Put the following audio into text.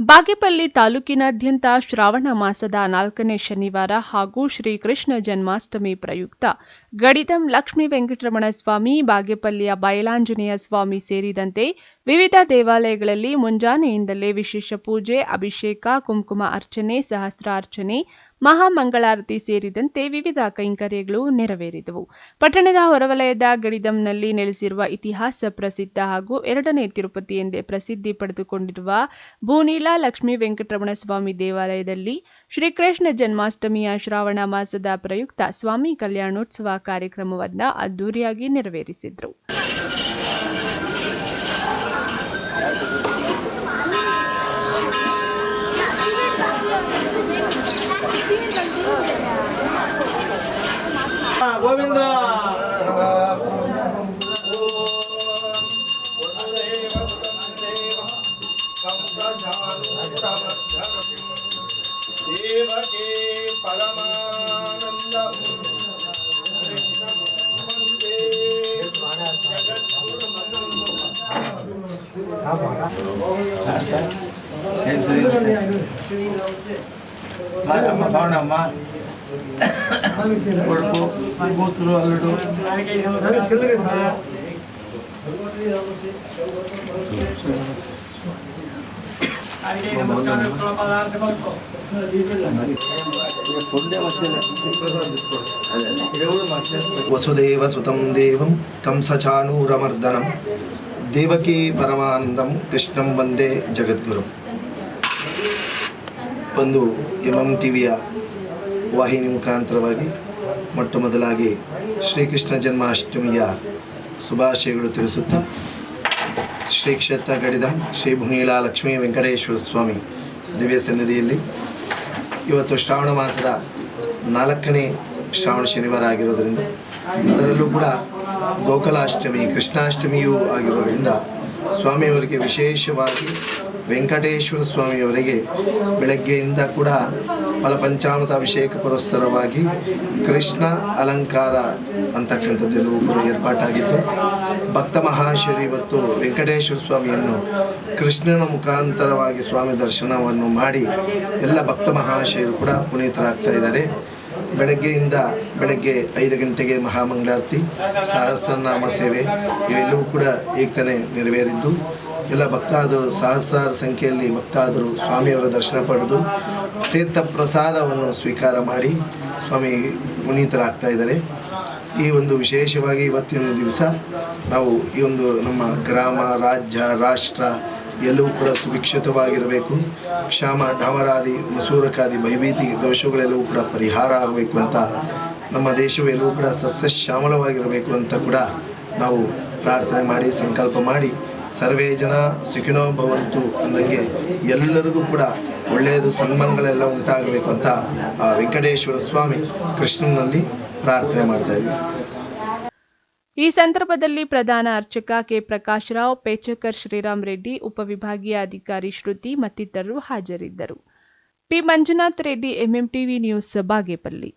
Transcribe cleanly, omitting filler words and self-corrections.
ಬಾಗೇಪಲ್ಲಿ ತಾಲೂಕಿನಾದ್ಯಂತ ಶ್ರಾವಣ ಮಾಸದ 4ನೇ ಶನಿವಾರ ಹಾಗೂ ಶ್ರೀಕೃಷ್ಣ ಜನ್ಮಾಷ್ಟಮಿ ಪ್ರಯುಕ್ತ ಗಡಿದಂ ಲಕ್ಷ್ಮೀ ವೆಂಕಟರಮಣ ಸ್ವಾಮಿ, ಬಾಗೇಪಲ್ಲಿಯ ಬಯಲಾಂಜನೇಯ ಸ್ವಾಮಿ ಸೇರಿದಂತೆ ವಿವಿಧ ದೇವಾಲಯಗಳಲ್ಲಿ ಮುಂಜಾನೆಯಿಂದಲೇ ವಿಶೇಷ ಪೂಜೆ, ಅಭಿಷೇಕ, ಕುಂಕುಮ ಅರ್ಚನೆ, ಸಹಸ್ರಾರ್ಚನೆ, ಮಹಾಮಂಗಳಾರತಿ ಸೇರಿದಂತೆ ವಿವಿಧ ಕೈಂಕರ್ಯಗಳು ನೆರವೇರಿದವು. ಪಟ್ಟಣದ ಹೊರವಲಯದ ಗಡಿದಂನಲ್ಲಿ ನೆಲೆಸಿರುವ ಇತಿಹಾಸ ಪ್ರಸಿದ್ಧ ಹಾಗೂ 2ನೇ ತಿರುಪತಿ ಎಂದೇ ಪ್ರಸಿದ್ಧಿ ಪಡೆದುಕೊಂಡಿರುವ ಭೂನೀಲ ಲಕ್ಷ್ಮೀ ವೆಂಕಟರಮಣ ಸ್ವಾಮಿ ದೇವಾಲಯದಲ್ಲಿ ಶ್ರೀಕೃಷ್ಣ ಜನ್ಮಾಷ್ಟಮಿಯ ಶ್ರಾವಣ ಮಾಸದ ಪ್ರಯುಕ್ತ ಸ್ವಾಮಿ ಕಲ್ಯಾಣೋತ್ಸವ ಕಾರ್ಯಕ್ರಮವನ್ನು ಅದ್ದೂರಿಯಾಗಿ ನೆರವೇರಿಸಿದರು. ಗೋವಿಂದ ದೇವಕೇ ಪರಮಾನಂದ అమ్మ కొడుకు కూతురు అల్లుడు వసుదేవ సుతం దేవం కంసచానూరమర్దనం ದೇವಕಿ ಪರಮಾನಂದಂ ಕೃಷ್ಣಂ ವಂದೇ ಜಗದ್ಗುರು. ಒಂದು ಟಿವಿಯ ವಾಹಿನಿ ಮುಖಾಂತರವಾಗಿ ಮೊಟ್ಟ ಮೊದಲಾಗಿ ಶ್ರೀಕೃಷ್ಣ ಜನ್ಮಾಷ್ಟಮಿಯ ಶುಭಾಶಯಗಳು ತಿಳಿಸುತ್ತಾ ಶ್ರೀ ಕ್ಷೇತ್ರ ಗಡಿದಂ ಶ್ರೀ ಭೂನೀಲ ಲಕ್ಷ್ಮೀ ವೆಂಕಟೇಶ್ವರ ಸ್ವಾಮಿ ದಿವ್ಯ ಸನ್ನಿಧಿಯಲ್ಲಿ ಇವತ್ತು ಶ್ರಾವಣ ಮಾಸದ 4ನೇ ಶ್ರಾವಣ ಶನಿವಾರ ಆಗಿರೋದರಿಂದ ಅದರಲ್ಲೂ ಕೂಡ ಗೋಕುಲಾಷ್ಟಮಿ ಕೃಷ್ಣಾಷ್ಟಮಿಯೂ ಆಗಿರೋದರಿಂದ ಸ್ವಾಮಿಯವರಿಗೆ ವಿಶೇಷವಾಗಿ ವೆಂಕಟೇಶ್ವರ ಸ್ವಾಮಿಯವರಿಗೆ ಬೆಳಗ್ಗೆಯಿಂದ ಕೂಡ ಫಲಪಂಚಾಮೃತ ಅಭಿಷೇಕ ಪುರಸ್ಸರವಾಗಿ ಕೃಷ್ಣ ಅಲಂಕಾರ ಅಂತಕ್ಕಂಥದ್ದೆಲ್ಲವೂ ಕೂಡ ಏರ್ಪಾಟಾಗಿತ್ತು. ಭಕ್ತ ಮಹಾಶಯರು ಇವತ್ತು ವೆಂಕಟೇಶ್ವರ ಸ್ವಾಮಿಯನ್ನು ಕೃಷ್ಣನ ಮುಖಾಂತರವಾಗಿ ಸ್ವಾಮಿ ದರ್ಶನವನ್ನು ಮಾಡಿ ಎಲ್ಲ ಭಕ್ತ ಮಹಾಶಯರು ಕೂಡ ಪುನೀತರಾಗ್ತಾ ಇದ್ದಾರೆ. ಬೆಳಗ್ಗೆ 5 ಗಂಟೆಗೆ ಮಹಾಮಂಗಳಾರತಿ, ಸಹಸ್ರನಾಮ ಸೇವೆ ಇವೆಲ್ಲವೂ ಕೂಡ ಈಗ ತಾನೇ ನೆರವೇರಿದ್ದು ಎಲ್ಲ ಭಕ್ತಾದರು ಸಹಸ್ರಾರು ಸಂಖ್ಯೆಯಲ್ಲಿ ಭಕ್ತಾದರು ಸ್ವಾಮಿಯವರ ದರ್ಶನ ಪಡೆದು ತೀರ್ಥ ಪ್ರಸಾದವನ್ನು ಸ್ವೀಕಾರ ಮಾಡಿ ಸ್ವಾಮಿ ಪುನೀತರಾಗ್ತಾ ಇದ್ದಾರೆ. ಈ ಒಂದು ವಿಶೇಷವಾಗಿ ಇವತ್ತಿನ ದಿವಸ ನಾವು ಈ ಒಂದು ನಮ್ಮ ಗ್ರಾಮ, ರಾಜ್ಯ, ರಾಷ್ಟ್ರ ಎಲ್ಲವೂ ಕೂಡ ಸುಭಿಕ್ಷಿತವಾಗಿರಬೇಕು, ಕ್ಷಾಮ ಡಾಮರಾದಿ ಮಸೂರಕಾದಿ ಭಯಭೀತಿ ದೋಷಗಳೆಲ್ಲವೂ ಕೂಡ ಪರಿಹಾರ ಆಗಬೇಕು ಅಂತ, ನಮ್ಮ ದೇಶವೆಲ್ಲವೂ ಕೂಡ ಸಸ್ಯಶ್ಯಾಮಲವಾಗಿರಬೇಕು ಅಂತ ಕೂಡ ನಾವು ಪ್ರಾರ್ಥನೆ ಮಾಡಿ ಸಂಕಲ್ಪ ಮಾಡಿ ಸರ್ವೇ ಜನ ಸುಖಿನೋ ಭವಂತು ಅಂದಂಗೆ ಎಲ್ಲರಿಗೂ ಕೂಡ ಒಳ್ಳೆಯದು ಸನ್ಮಾನಗಳೆಲ್ಲ ಉಂಟಾಗಬೇಕು ಅಂತ ಆ ವೆಂಕಟೇಶ್ವರ ಸ್ವಾಮಿ ಕೃಷ್ಣನಲ್ಲಿ ಪ್ರಾರ್ಥನೆ ಮಾಡ್ತಾ ಇದ್ದೀವಿ. ಈ ಸಂದರ್ಭದಲ್ಲಿ ಪ್ರಧಾನ ಅರ್ಚಕ ಕೆ ಪ್ರಕಾಶ್ ರಾವ್, ಪೇಚಕರ್ ಶ್ರೀರಾಮ್ ರೆಡ್ಡಿ, ಉಪವಿಭಾಗೀಯ ಅಧಿಕಾರಿ ಶ್ರುತಿ ಮತ್ತಿತರರು ಹಾಜರಿದ್ದರು. P Manjunath Reddy, MMTV news, Bagepalli.